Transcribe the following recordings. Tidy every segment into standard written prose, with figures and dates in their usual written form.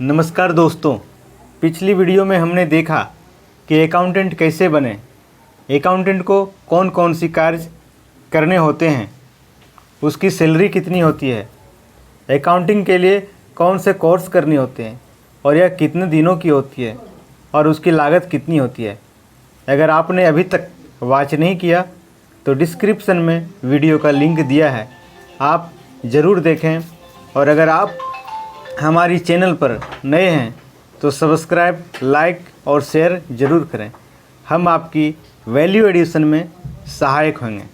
नमस्कार दोस्तों, पिछली वीडियो में हमने देखा कि अकाउंटेंट कैसे बने, अकाउंटेंट को कौन कौन सी कार्य करने होते हैं, उसकी सैलरी कितनी होती है, अकाउंटिंग के लिए कौन से कोर्स करने होते हैं और यह कितने दिनों की होती है और उसकी लागत कितनी होती है। अगर आपने अभी तक वॉच नहीं किया तो डिस्क्रिप्शन में वीडियो का लिंक दिया है, आप ज़रूर देखें। और अगर आप हमारी चैनल पर नए हैं तो सब्सक्राइब, लाइक और शेयर ज़रूर करें। हम आपकी वैल्यू एडिशन में सहायक होंगे।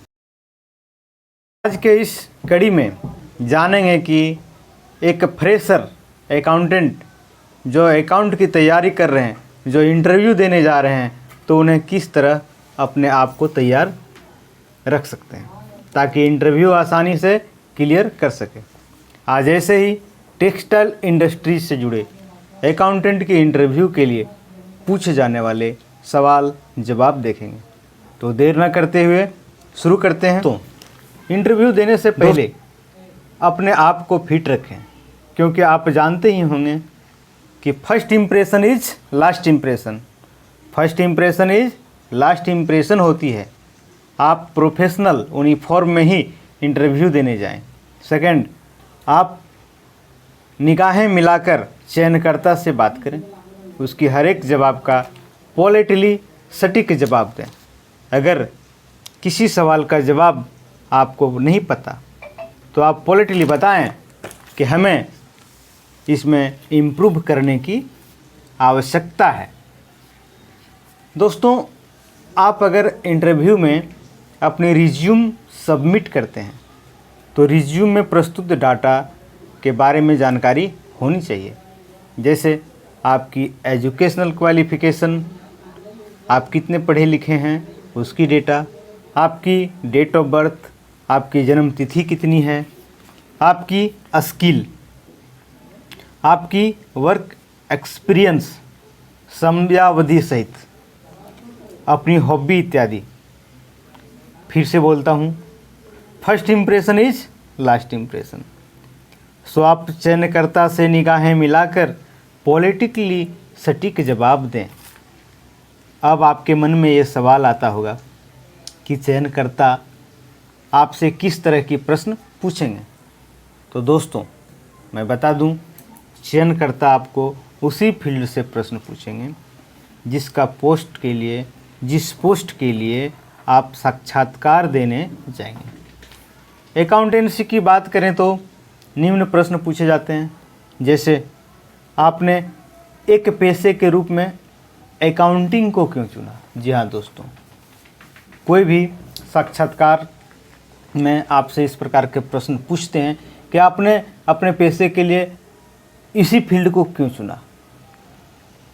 आज के इस कड़ी में जानेंगे कि एक फ्रेशर अकाउंटेंट जो अकाउंट की तैयारी कर रहे हैं, जो इंटरव्यू देने जा रहे हैं, तो उन्हें किस तरह अपने आप को तैयार रख सकते हैं ताकि इंटरव्यू आसानी से क्लियर कर सके। आज ऐसे ही टेक्सटाइल इंडस्ट्री से जुड़े अकाउंटेंट के इंटरव्यू के लिए पूछे जाने वाले सवाल जवाब देखेंगे। तो देर न करते हुए शुरू करते हैं। तो इंटरव्यू देने से पहले अपने आप को फिट रखें, क्योंकि आप जानते ही होंगे कि first impression is last impression. First impression is last impression होती है। आप प्रोफेशनल यूनिफॉर्म में ही इंटरव्यू देने जाएं। सेकंड, आप निगाहें मिलाकर चयनकर्ता से बात करें, उसकी हर एक जवाब का पॉलिटिकली सटीक जवाब दें। अगर किसी सवाल का जवाब आपको नहीं पता तो आप पॉलिटिकली बताएं कि हमें इसमें इम्प्रूव करने की आवश्यकता है। दोस्तों, आप अगर इंटरव्यू में अपने रिज्यूम सबमिट करते हैं तो रिज्यूम में प्रस्तुत डाटा के बारे में जानकारी होनी चाहिए, जैसे आपकी एजुकेशनल क्वालिफ़िकेशन, आप कितने पढ़े लिखे हैं उसकी डेटा, आपकी डेट ऑफ बर्थ, आपकी जन्म तिथि कितनी है, आपकी स्किल, आपकी वर्क एक्सपीरियंस समयावधि सहित, अपनी हॉबी इत्यादि। फिर से बोलता हूँ, first impression is last impression. So आप चयनकर्ता से निगाहें मिलाकर पॉलिटिकली सटीक जवाब दें। अब आपके मन में ये सवाल आता होगा कि चयनकर्ता आपसे किस तरह की प्रश्न पूछेंगे। तो दोस्तों, मैं बता दूं, चयनकर्ता आपको उसी फील्ड से प्रश्न पूछेंगे जिस पोस्ट के लिए आप साक्षात्कार देने जाएंगे। अकाउंटेंसी की बात करें तो निम्न प्रश्न पूछे जाते हैं, जैसे आपने एक पेशे के रूप में अकाउंटिंग को क्यों चुना। जी हाँ दोस्तों, कोई भी साक्षात्कार में आपसे इस प्रकार के प्रश्न पूछते हैं कि आपने अपने पेशे के लिए इसी फील्ड को क्यों चुना।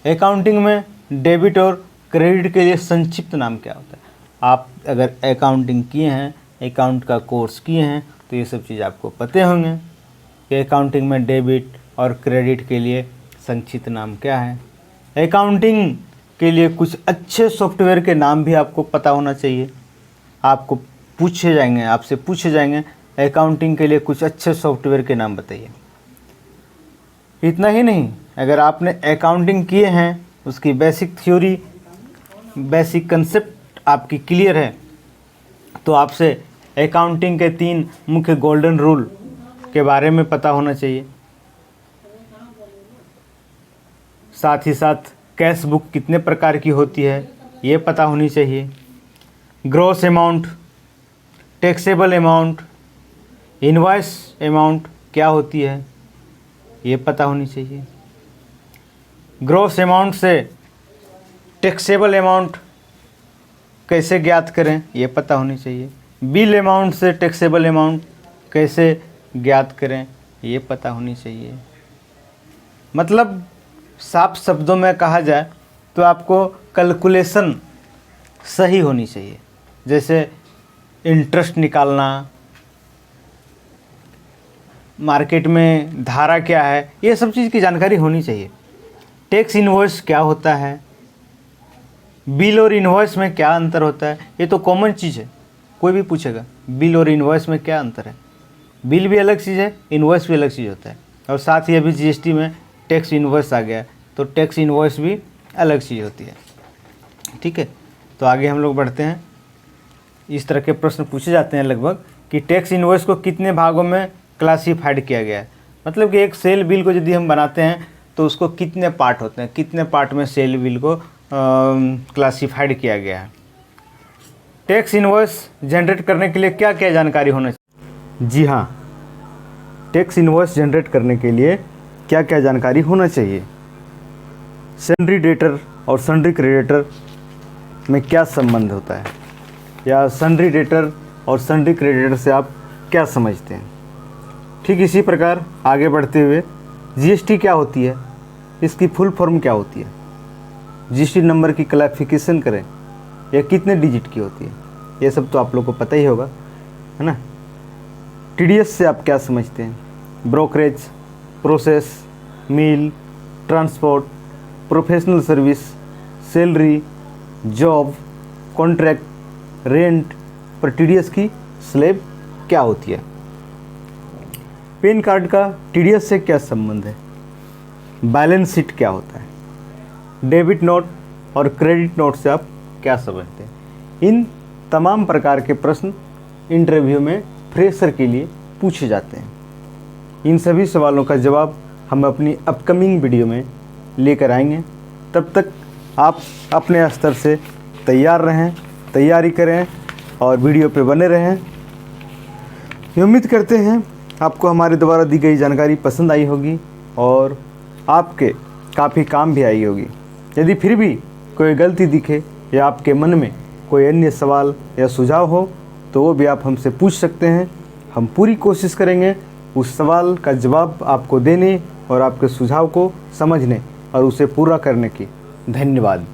अकाउंटिंग में डेबिट और क्रेडिट के लिए संक्षिप्त नाम क्या होता है। आप अगर अकाउंटिंग किए हैं, अकाउंट का कोर्स किए हैं, तो ये सब चीज़ आपको पते होंगे कि अकाउंटिंग में डेबिट और क्रेडिट के लिए संक्षिप्त नाम क्या है। अकाउंटिंग के लिए कुछ अच्छे सॉफ्टवेयर के नाम भी आपको पता होना चाहिए। आपसे पूछे जाएंगे अकाउंटिंग के लिए कुछ अच्छे सॉफ्टवेयर के नाम बताइए। इतना ही नहीं, अगर आपने अकाउंटिंग किए हैं, उसकी बेसिक थ्योरी, बेसिक कंसेप्ट आपकी क्लियर है, तो आपसे अकाउंटिंग के 3 मुख्य गोल्डन रूल के बारे में पता होना चाहिए। साथ ही साथ कैश बुक कितने प्रकार की होती है ये पता होनी चाहिए। Gross amount, taxable amount, invoice amount क्या होती है ये पता होनी चाहिए। ग्रॉस अमाउंट से टैक्सेबल अमाउंट कैसे ज्ञात करें ये पता होनी चाहिए। बिल अमाउंट से टैक्सेबल अमाउंट कैसे ज्ञात करें ये पता होनी चाहिए। मतलब साफ शब्दों में कहा जाए तो आपको कैलकुलेशन सही होनी चाहिए, जैसे इंटरेस्ट निकालना, मार्केट में धारा क्या है, ये सब चीज़ की जानकारी होनी चाहिए। टैक्स इनवॉइस क्या होता है, बिल और इनवॉइस में क्या अंतर होता है, ये तो कॉमन चीज़ है, कोई भी पूछेगा बिल और इनवॉइस में क्या अंतर है। बिल भी अलग चीज़ है, इनवॉइस भी अलग चीज़ होता है। और साथ ही अभी जीएसटी में टैक्स इन्वॉइस आ गया, तो टैक्स इन्वॉइस भी अलग चीज़ होती है। ठीक है, तो आगे हम लोग बढ़ते हैं। इस तरह के प्रश्न पूछे जाते हैं लगभग कि टैक्स इन्वॉइस को कितने भागों में क्लासीफाइड किया गया है। मतलब कि एक सेल बिल को यदि हम बनाते हैं तो उसको कितने पार्ट होते हैं, कितने पार्ट में सेल बिल को क्लासीफाइड किया गया है। टैक्स इन्वॉइस जनरेट करने के लिए क्या क्या जानकारी होना चाहिए? जी हाँ, टैक्स इन्वॉइस जनरेट करने के लिए क्या क्या जानकारी होना चाहिए। सन्ड्री डेटर और सन्ड्री क्रेडिटर में क्या संबंध होता है, या सन्ड्री डेटर और सन्ड्री क्रेडिटर से आप क्या समझते हैं। ठीक इसी प्रकार आगे बढ़ते हुए जीएसटी क्या होती है, इसकी फुल फॉर्म क्या होती है, जीएसटी नंबर की क्लासिफिकेशन करें या कितने डिजिट की होती है, ये सब तो आप लोग को पता ही होगा, है ना। टीडीएस से आप क्या समझते हैं, brokerage, process, meal, transport, professional service, salary, job, contract, rent पर टीडीएस की स्लैब क्या होती है। पैन कार्ड का टीडीएस से क्या संबंध है, बैलेंस शीट क्या होता है, डेबिट नोट और क्रेडिट नोट से आप क्या समझते हैं। इन तमाम प्रकार के प्रश्न इंटरव्यू में फ्रेशर के लिए पूछे जाते हैं। इन सभी सवालों का जवाब हम अपनी अपकमिंग वीडियो में लेकर आएंगे। तब तक आप अपने स्तर से तैयार रहें, तैयारी करें और वीडियो पे बने रहें। उम्मीद करते हैं आपको हमारे द्वारा दी गई जानकारी पसंद आई होगी और आपके काफ़ी काम भी आई होगी। यदि फिर भी कोई गलती दिखे या आपके मन में कोई अन्य सवाल या सुझाव हो तो वो भी आप हमसे पूछ सकते हैं। हम पूरी कोशिश करेंगे उस सवाल का जवाब आपको देने और आपके सुझाव को समझने और उसे पूरा करने की। धन्यवाद।